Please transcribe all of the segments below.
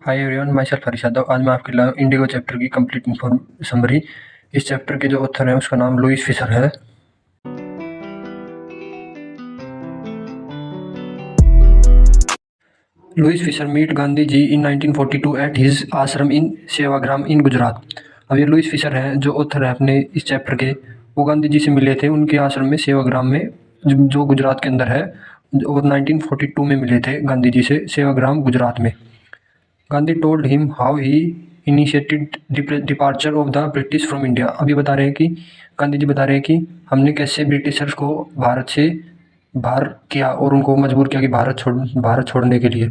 हाय everyone, myself Harish Yadav. आज मैं आपके लिए इंडिगो चैप्टर की कंप्लीट समरी। इस चैप्टर के जो ऑथर हैं उसका नाम लुईस फिशर है। Louis Fischer meet Gandhi ji in 1942 at his ashram in Sevagram इन गुजरात। अब ये लुईस फिशर हैं जो ऑथर है अपने इस चैप्टर के, वो गांधी जी से मिले थे उनके आश्रम में सेवाग्राम में, जो गुजरात के अंदर है, और 1942 में मिले थे गांधी जी से सेवाग्राम गुजरात में। Gandhi told him how he initiated departure of the British from India. अभी बता रहे हैं कि गांधी जी बता रहे हैं कि हमने कैसे ब्रिटिशर्स को भारत से बाहर किया और उनको मजबूर किया कि भारत छोड़ने के लिए।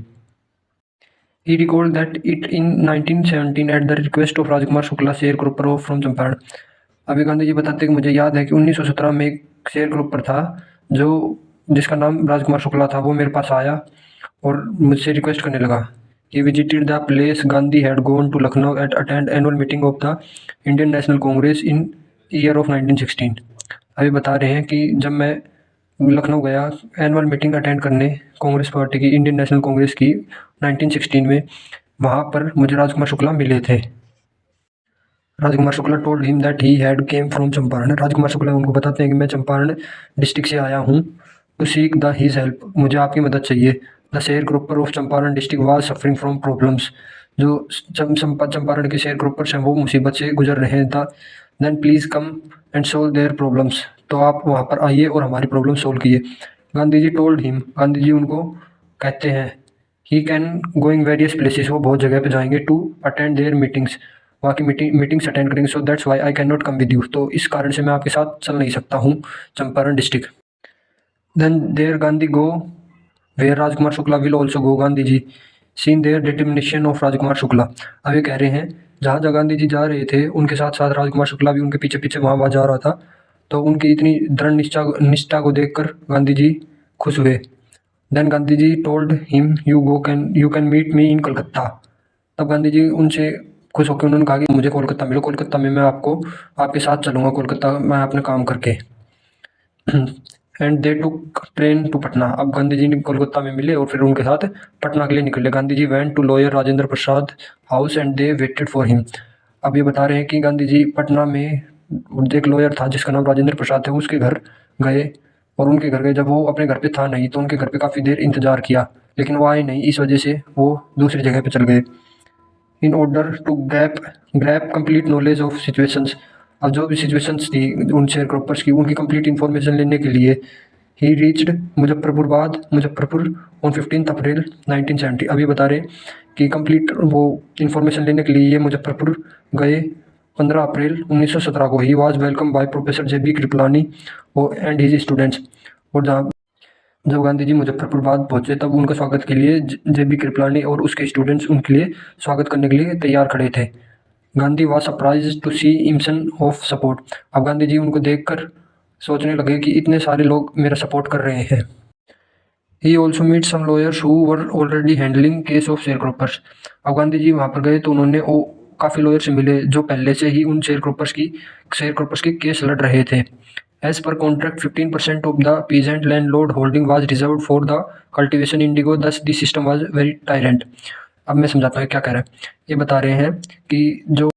He recalled that it in 1917 at the request of Rajkumar Shukla share grouper from Champaran. अभी गांधी जी बताते हैं कि मुझे याद है कि 1917 में एक शेयर ग्रुपर था जो जिसका नाम राजकुमार शुक्ला था, वो मेरे पास आया और मुझसे रिक्वेस्ट करने लगा। He visited the place Gandhi had gone to Lucknow at attend annual meeting of the Indian National Congress in year of 1916। अभी बता रहे हैं कि जब मैं लखनऊ गया एनुअल मीटिंग अटेंड करने कांग्रेस पार्टी की, इंडियन नेशनल कांग्रेस की 1916 में, वहाँ पर मुझे राजकुमार शुक्ला मिले थे। Rajkumar Shukla told him that he had came from Champaran. Rajkumar Shukla उनको बताते हैं कि मैं चंपारण डिस्ट्रिक्ट से आया हूँ। To seek the his help, मुझे आपकी मदद चाहिए। The sharecropper of Champaran district was suffering from problems, जो चंपारण के शेयर ग्रुपर्स हैं वो मुसीबत से गुजर रहे हैं। Then please come and solve their problems, तो आप वहाँ पर आइए और हमारी प्रॉब्लम सोल्व कीजिए। गांधी जी टोल्ड हिम, गांधी जी उनको कहते हैं, he can going various places, वो बहुत जगह पे जाएंगे, टू अटेंड देयर मीटिंग्स, वहाँ की मीटिंग्स अटेंड करेंगे। सो that's why I can not come with you, तो इस कारण से मैं आपके साथ चल नहीं सकता हूँ Champaran district. Then there Gandhi go where Rajkumar Shukla will also go. Gandhi ji seen their determination of Rajkumar Shukla. अब ये कह रहे हैं जहाँ जहाँ गांधी जी जा रहे थे उनके साथ साथ राजकुमार शुक्ला भी उनके पीछे पीछे वहाँ जा रहा था, तो उनकी इतनी दृढ़ निष्ठा को देखकर गांधी जी खुश हुए। Then Gandhi ji told him you can meet me in Calcutta. तब गांधी जी उनसे खुश होकर उन्होंने कहा कि मुझे कोलकाता मिलो, कोलकाता में मैं आपके साथ चलूँगा, कोलकाता मैं अपने काम करके। And they took train to Patna. अब गांधी जी कोलकाता में मिले और फिर उनके साथ पटना के लिए निकले। Gandhi ji went to lawyer Rajendra Prasad house and they waited for him. अब ये बता रहे हैं कि गांधी जी पटना में एक लॉयर था जिसका नाम राजेंद्र प्रसाद थे, उसके घर गए, और उनके घर गए। जब वो अपने घर पे था नहीं तो उनके घर पे काफ़ी देर इंतजार किया, लेकिन वो आए नहीं, इस वजह से वो दूसरी जगह पे चल गए। In order to grasp complete knowledge of situations. अब जो भी सिचुएशंस थी उन शेयर क्रॉपर्स की, उनकी कंप्लीट इन्फॉर्मेशन लेने के लिए ही रीच्ड मुजफ्फरपुर ऑन 15 अप्रैल 1970। अभी बता रहे कि कंप्लीट वो इन्फॉर्मेशन लेने के लिए ये मुजफ्फरपुर गए 15 अप्रैल 1917 को। He was welcome by professor JB. Kripalani and his students. और जब गांधी जी मुजफ्फरपुर पहुंचे तब उनका स्वागत के लिए जे.बी. कृपलानी और उसके स्टूडेंट्स उनके लिए स्वागत करने के लिए तैयार खड़े थे। Gandhi was surprised to see immense of support. अब गांधी जी उनको देखकर सोचने लगे कि इतने सारे लोग मेरा सपोर्ट कर रहे हैं। He also meet some lawyers who were already handling case of sharecroppers. अब गांधी जी वहाँ पर गए तो उन्होंने काफ़ी लॉयर से मिले जो पहले से ही उन शेयर क्रॉपर्स की केस लड़ रहे थे। As per contract 15% of the peasant land lord holding was reserved for the cultivation indigo, thus the system was very tyrant. अब मैं समझाता हूँ क्या कह रहा है। ये बता रहे हैं कि जो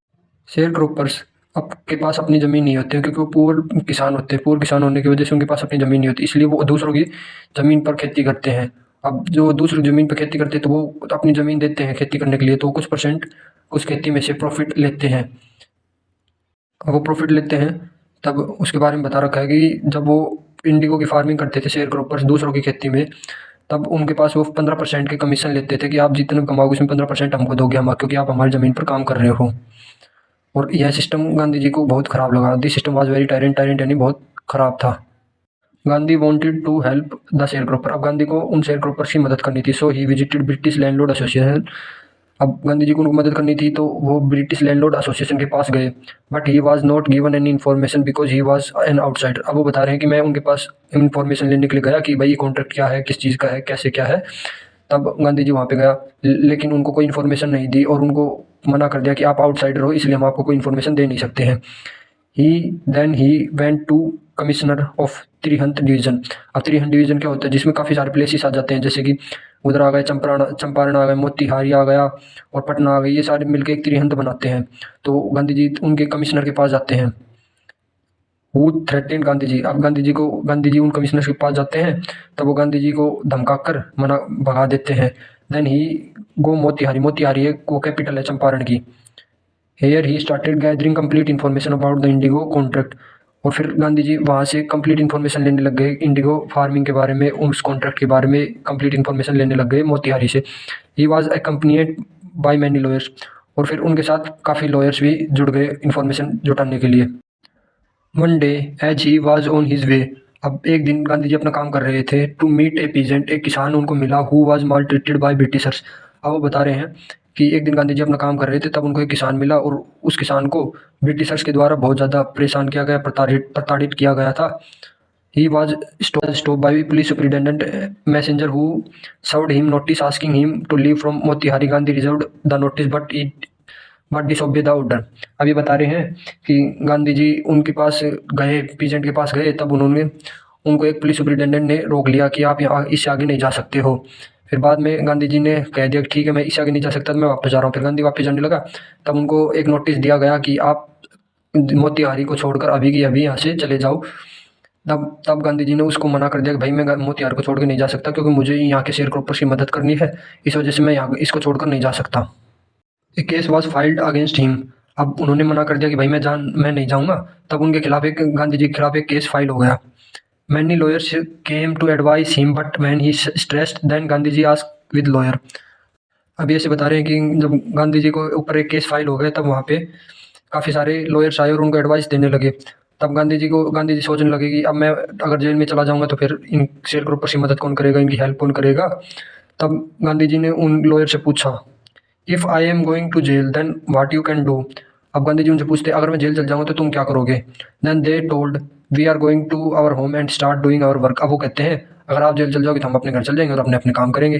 शेयर क्रॉपर्स के पास अपनी ज़मीन नहीं होती है, क्योंकि वो पुअर किसान होते हैं, पुअर किसान होने की वजह से उनके पास अपनी ज़मीन नहीं होती, इसलिए वो दूसरों की ज़मीन पर खेती करते हैं। अब जो दूसरी ज़मीन पर खेती करते हैं तो वो अपनी ज़मीन देते हैं खेती करने के लिए, तो कुछ परसेंट उस खेती में से प्रॉफिट लेते हैं। अब वो प्रॉफिट लेते हैं तब उसके बारे में बता रखा है कि जब वो इंडिगो की फार्मिंग करते थे शेयर क्रॉपर्स दूसरों की खेती में, तब उनके पास वो 15% के कमीशन लेते थे कि आप जितने कमाओगे उसमें 15% हमको दोगे, हम क्योंकि आप हमारी ज़मीन पर काम कर रहे हो। और यह सिस्टम गांधी जी को बहुत ख़राब लगा। This system was very tyrant यानी बहुत ख़राब था। Gandhi wanted to help the sharecropper. अब गांधी को उन शेयर क्रॉपर्स की मदद करनी थी। So he visited British landlord association. अब गांधी जी को उनको मदद करनी थी तो वो ब्रिटिश लैंडलॉर्ड एसोसिएशन के पास गए, but he was not given any information because he was an outsider. अब वो बता रहे हैं कि मैं उनके पास इन्फॉर्मेशन लेने के लिए गया कि भाई ये कॉन्ट्रैक्ट क्या है, किस चीज़ का है, कैसे क्या है। तब गांधी जी वहाँ पे गया, लेकिन उनको कोई इन्फॉर्मेशन नहीं दी और उनको मना कर दिया कि आप आउटसाइडर हो, इसलिए हम आपको कोई इन्फॉर्मेशन दे नहीं सकते हैं। He went to commissioner of Tirhut division. अब त्रिहंत डिवीज़न क्या होता है, जिसमें काफ़ी सारे प्लेसेस आ जाते हैं, जैसे कि उधर आ गए चंपारण आ गए, मोतीहारी आ गया और पटना आ गई, ये सारे मिलकर एक त्रिहंत बनाते हैं। तो गांधी जी उनके कमिश्नर के पास जाते हैं। हु थ्रेटेन गांधी जी, अब गांधी जी उन कमिश्नर के पास जाते हैं, तब वो गांधी जी को धमकाकर मना भगा देते हैं। Then he go Motihari, Motihari है वो कैपिटल है चंपारण की। Here he started gathering complete information about the indigo contract, और फिर गांधी जी वहाँ से कंप्लीट इन्फॉर्मेशन लेने लग गए इंडिगो फार्मिंग के बारे में, उस कॉन्ट्रैक्ट के बारे में कंप्लीट इन्फॉर्मेशन लेने लग गए मोतिहारी से। He was accompanied by many lawyers, और फिर उनके साथ काफ़ी लॉयर्स भी जुड़ गए इन्फॉर्मेशन जुटाने के लिए। One day as he was on his way, अब एक दिन गांधी जी अपना काम कर रहे थे, टू मीट ए पीजेंट, एक किसान उनको मिला, who was mall treated by Britishers. अब वो बता रहे हैं कि एक दिन गांधी जी अपना काम कर रहे थे, तब उनको एक किसान मिला और उस किसान को ब्रिटिशर्स के द्वारा बहुत ज़्यादा परेशान किया गया, प्रताड़ित किया गया था। He was stop by police superintendent messenger who served him notice asking him to leave from Motihari. Gandhi reserved the notice but disobey the order. अब ये बता रहे हैं कि गांधी जी उनके पास गए, पीजेंट के पास गए, तब उन्होंने उनको एक पुलिस सुपरिटेंडेंट ने रोक लिया कि आप यहाँ इससे आगे नहीं जा सकते हो। फिर बाद में गांधी जी ने कह दिया ठीक है मैं इससे आगे नहीं जा सकता, तो मैं वापस जा रहा हूँ। फिर गांधी वापस जाने लगा, तब उनको एक नोटिस दिया गया कि आप मोतिहारी को छोड़कर अभी की अभी यहाँ से चले जाओ। तब तब गांधी जी ने उसको मना कर दिया कि भाई मैं मोतिहारी को छोड़ के नहीं जा सकता, क्योंकि मुझे यहाँ के शेयर क्रॉपर्स की मदद करनी है, इस वजह से मैं यहाँ इसको छोड़कर नहीं जा सकता। A case was filed against him, अब उन्होंने मना कर दिया कि भाई मैं नहीं जाऊंगा, तब उनके खिलाफ एक गांधी जी के खिलाफ एक केस फाइल हो गया। Many lawyers came to advise him but when he stressed then Gandhi ji asked with lawyer. अब ये से बता रहे हैं कि जब गांधी जी को ऊपर एक केस फाइल हो गया, तब वहाँ पे काफ़ी सारे लॉयर्स आए और उनको एडवाइस देने लगे। तब गांधी जी सोचने लगे कि अब मैं अगर जेल में चला जाऊंगा तो फिर इन शेयर ग्रुपर्स की मदद कौन करेगा, इनकी हेल्प कौन करेगा। तब गांधी जी ने उन लॉयर से पूछा, if I am going to jail then what you can do. अब गांधी जी उनसे पूछते अगर मैं जेल चल जाऊंगा तो तुम क्या करोगे। Then they told we are going to our home and start doing our work. अब वो कहते हैं अगर आप जेल चल जाओगे तो हम अपने घर चल जाएंगे और अपने अपने काम करेंगे।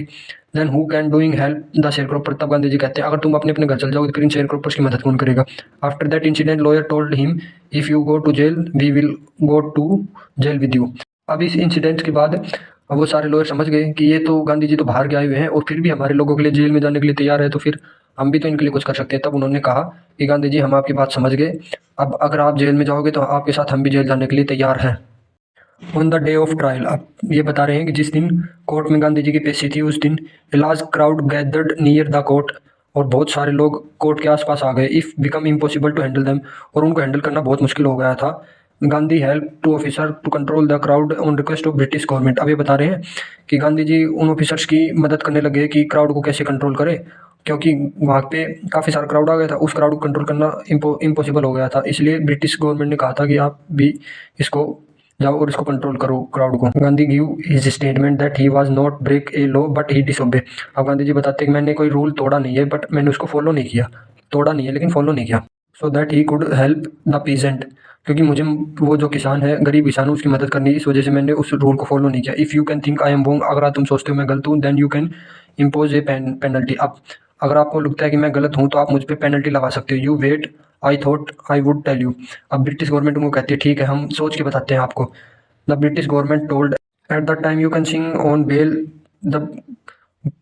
Then who can doing help the sharecropper, तब गांधी जी कहते हैं अगर तुम अपने अपने घर चल जाओगे तो फिर इन शेयर क्रॉपर्स की मदद कौन करेगा। After that incident lawyer told him if you go to jail we will go to jail with you. अब इस इंसिडेंट के बाद अब वो सारे लॉयर समझ गए कि ये तो गांधी जी तो बाहर के आए हुए हैं और फिर भी हमारे लोगों के लिए जेल में जाने के लिए तैयार है, तो फिर हम भी तो इनके लिए कुछ कर सकते हैं। तब उन्होंने कहा कि गांधी जी हम आपकी बात समझ गए, अब अगर आप जेल में जाओगे तो आपके साथ हम भी जेल जाने के लिए तैयार हैं। On the day of trial, अब ये बता रहे हैं कि जिस दिन कोर्ट में गांधी जी की पेशी थी उस दिन large crowd gathered near the court, और बहुत सारे लोग कोर्ट के आसपास आ गए। If become impossible to handle them, और उनको हैंडल करना बहुत मुश्किल हो गया था। Gandhi help to officer to control the crowd on request of British government. अब ये बता रहे हैं कि गांधी जी उन ऑफिसर्स की मदद करने लगे कि क्राउड को कैसे कंट्रोल करें, क्योंकि वहाँ पे काफ़ी सारा क्राउड आ गया था, उस क्राउड को कंट्रोल करना इम्पॉसिबल हो गया था। इसलिए ब्रिटिश गवर्नमेंट ने कहा था कि आप भी इसको जाओ और इसको कंट्रोल करो क्राउड को। Gandhi give his statement that he was not break a law but he disobey. अब गांधी जी बताते हैं कि मैंने कोई रूल तोड़ा नहीं है बट मैंने उसको फॉलो नहीं किया, तोड़ा नहीं है लेकिन फॉलो नहीं किया। So that he could help the peasant, क्योंकि मुझे वो जो किसान है गरीब किसान है उसकी मदद करनी है, इस वजह से मैंने उस रूल को फॉलो नहीं किया। If you can think I am wrong, अगर तुम सोचते हो मैं गलत हूँ, then you can impose a penalty. अब अगर आपको लगता है कि मैं गलत हूँ तो आप मुझ पर पेनल्टी लगा सकते हो। You wait I thought I would tell you. अब ब्रिटिश गवर्नमेंट उनको कहती है ठीक है हम सोच के बताते हैं आपको। The British government told at the time you can सिंग ऑन बेल द,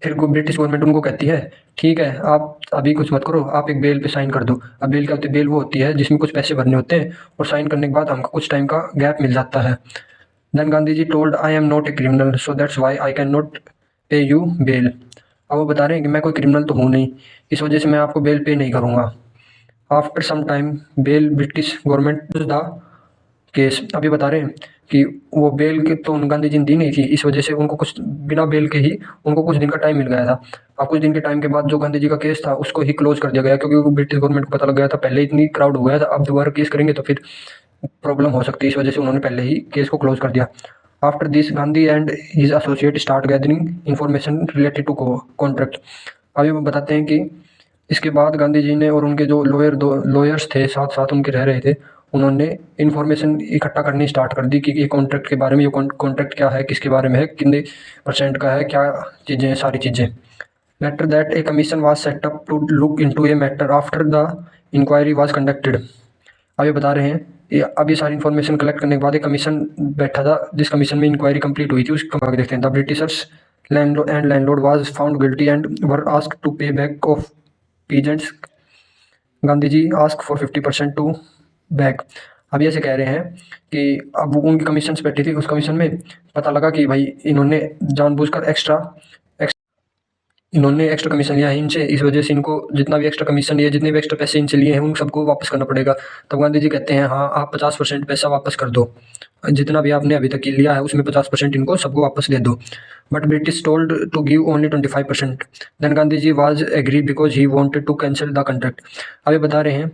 फिर ब्रिटिश गवर्नमेंट उनको कहती है ठीक है आप अभी कुछ मत करो, आप एक बेल पे साइन कर दो। अब बेल क्या होती है, बेल वो होती है जिसमें कुछ पैसे भरने होते हैं और साइन करने के बाद हमको कुछ टाइम का गैप मिल जाता है। Then Gandhi ji told I am not a criminal so that's why I can not pay you bail. अब वो बता रहे हैं कि मैं कोई क्रिमिनल तो हूँ नहीं, इस वजह से मैं आपको बेल पे नहीं करूँगा। After some time bail British government the case. अभी बता रहे हैं कि वो बेल के तो गांधी जी ने दी नहीं थी, इस वजह से उनको कुछ बिना बेल के ही उनको कुछ दिन का टाइम मिल गया था। और कुछ दिन के टाइम के बाद जो गांधी जी का केस था उसको ही क्लोज कर दिया गया, क्योंकि ब्रिटिश गवर्नमेंट को पता लग गया था पहले इतनी क्राउड हो गया था, अब दोबारा केस करेंगे तो फिर प्रॉब्लम हो सकती है, इस वजह से उन्होंने पहले ही केस को क्लोज कर दिया। After this Gandhi and his associate start gathering information related to contract. अभी वो बताते हैं कि इसके बाद गांधी जी ने और उनके जो लॉयर्स थे साथ साथ उनके रह रहे थे, उन्होंने इन्फॉर्मेशन इकट्ठा करनी स्टार्ट कर दी कि ये कॉन्ट्रैक्ट के बारे में, ये कॉन्ट्रैक्ट क्या है, किसके बारे में है, कितने % का है, क्या चीज़ें, सारी चीज़ें। Later that a commission was set up to look into a matter after the inquiry was conducted. अब ये बता रहे हैं अब ये सारी इन्फॉर्मेशन कलेक्ट करने के बाद एक कमीशन बैठा था, जिस कमीशन में इंक्वायरी कंप्लीट हुई थी उसको आगे देखते हैं। The Britishers landlord was found guilty and were asked to pay back of peasants. Gandhi ji asked for 50% to back. अभी ऐसे कह रहे हैं कि अब उनकी कमीशन बैठी थी, उस कमीशन में पता लगा कि भाई इन्होंने जानबूझकर एक्स्ट्रा कमीशन लिया है इनसे, इस वजह से इनको जितना भी एक्स्ट्रा कमीशन लिया, जितने भी एक्स्ट्रा पैसे इनसे लिए हैं उन सबको वापस करना पड़ेगा। तब गांधी जी कहते हैं हाँ आप 50% पैसा वापस कर दो, जितना भी आपने अभी तक लिया है उसमें 50% इनको सबको वापस दे दो। But British told to give only 25%। Then Gandhi ji was agree because he wanted to cancel the contract. अब ये बता रहे हैं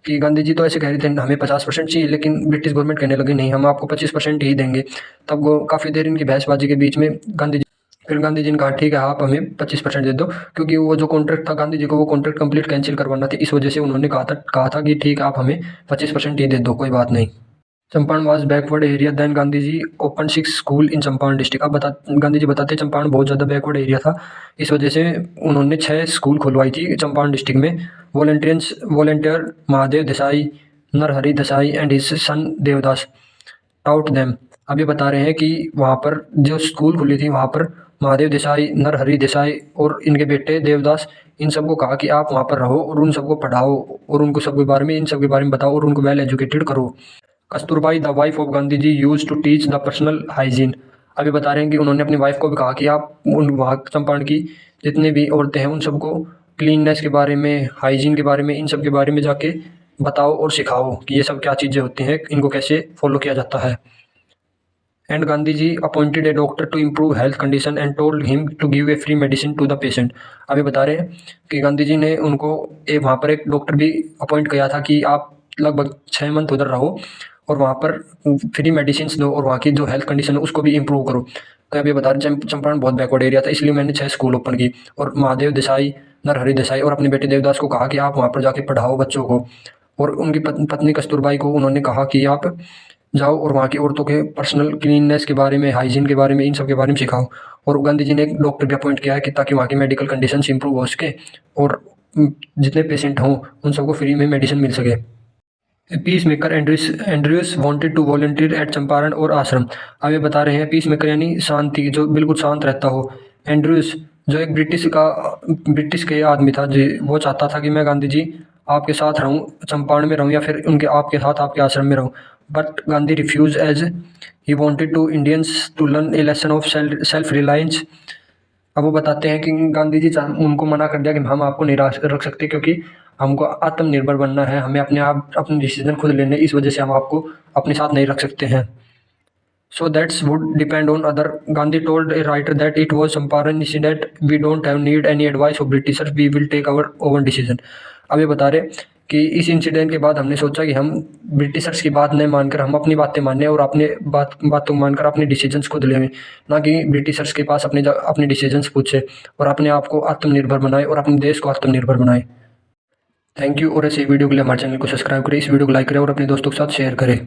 कि गांधी जी तो ऐसे कह रहे थे हमें 50% चाहिए, लेकिन ब्रिटिश गवर्नमेंट कहने लगी नहीं हम आपको 25% ही देंगे। तब काफ़ी देर इनकी बहसबाजी के बीच में गांधी जी ने कहा ठीक है आप हमें 25% दे दो, क्योंकि वो जो कॉन्ट्रैक्ट था गांधी जी को वो कॉन्ट्रैक्ट कंप्लीट कैंसिल करवाना था, इस वजह से उन्होंने कहा था कि ठीक है आप हमें 25% ही दे दो, कोई बात नहीं। Champaran was backward area, then Gandhi ji open 6 school in Champaran district. अब गांधी जी बताते चंपारण बहुत ज़्यादा बैकवर्ड एरिया था, इस वजह से उन्होंने 6 स्कूल खुलवाई थी चंपारण डिस्ट्रिक्ट में। Volunteer Mahadev Desai, Narhari Desai and his son Devdas taught them. अब ये बता रहे हैं कि वहाँ पर जो स्कूल खुली थी वहाँ पर महादेव देसाई, नरहरि देसाई और इनके बेटे देवदास, इन सबको कहा कि आप वहाँ पर रहो और उन सबको पढ़ाओ और उनको सबके बारे में इन सबके बारे में बताओ और उनको वेल एजुकेटेड करो। Kasturbai the wife of Gandhi ji use to teach the personal hygiene. अभी बता रहे हैं कि उन्होंने अपनी वाइफ को भी कहा कि आप उन वहाँ चंपारण की जितने भी औरतें हैं उन सबको क्लीननेस के बारे में, हाइजीन के बारे में, इन सब के बारे में जाके बताओ और सिखाओ कि ये सब क्या चीज़ें होती हैं, इनको कैसे फॉलो किया जाता है। And Gandhi ji appointed a doctor to improve health condition and told him to give a free medicine to the patient. अभी बता रहे हैं कि गांधी जी ने उनको वहाँ पर एक डॉक्टर भी अपॉइंट किया था कि आप लगभग 6 मंथ उधर रहो और वहाँ पर फ्री मेडिसिन दो और वहाँ की जो हेल्थ कंडीशन है उसको भी इम्प्रूव करो। तो अभी बता रहे चंपारण बहुत बैकवर्ड एरिया था, इसलिए मैंने 6 स्कूल ओपन की और महादेव देसाई, नरहरि देसाई और अपने बेटे देवदास को कहा कि आप वहाँ पर जाके पढ़ाओ बच्चों को। और उनकी पत्नी कस्तूरबाई को उन्होंने कहा कि आप जाओ और वहाँ की औरतों के पर्सनल क्लीननेस के बारे में, हाइजीन के बारे में, इन सब के बारे में सिखाओ। और गांधी जी ने एक डॉक्टर भी अपॉइंट किया है कि ताकि वहाँ की मेडिकल कंडीशंस इंप्रूव हो सके और जितने पेशेंट हों उन सबको फ्री में मेडिसिन मिल सके। Peacemaker Andrews wanted to volunteer at Champaran और आश्रम। अब ये बता रहे हैं पीस मेकर यानी शांति, जो बिल्कुल शांत रहता हो। एंड्रयूस जो एक ब्रिटिश के आदमी था जी, वो चाहता था कि मैं गांधी जी आपके साथ रहूं, चंपारण में रहूं या फिर उनके आपके साथ आपके आश्रम में रहूं। But Gandhi refuse as he wanted to Indians to learn a lesson of self reliance. अब वो बताते हैं कि गांधी जी उनको मना कर दिया कि हम आपको नहीं रख सकते, क्योंकि हमको आत्मनिर्भर बनना है, हमें अपने डिसीजन खुद लेने, इस वजह से हम आपको अपने साथ नहीं रख सकते हैं। So that's would depend on other. Gandhi told a writer that it was Champaran incident. We don't have need any advice of Britishers. We will take our own decision. अब ये बता रहे कि इस इंसिडेंट के बाद हमने सोचा कि हम ब्रिटिशर्स की बात नहीं मानकर हम अपनी बातें माने और अपने बातों मानकर अपने डिसीजंस खुद लें, ना कि ब्रिटिशर्स के पास अपने डिसीजंस पूछे और अपने आप को आत्मनिर्भर बनाए और अपने देश को आत्मनिर्भर बनाए। Thank you. और ऐसे वीडियो के लिए हमारे चैनल को सब्सक्राइब करें, इस वीडियो को लाइक करें और अपने दोस्तों के साथ शेयर करें।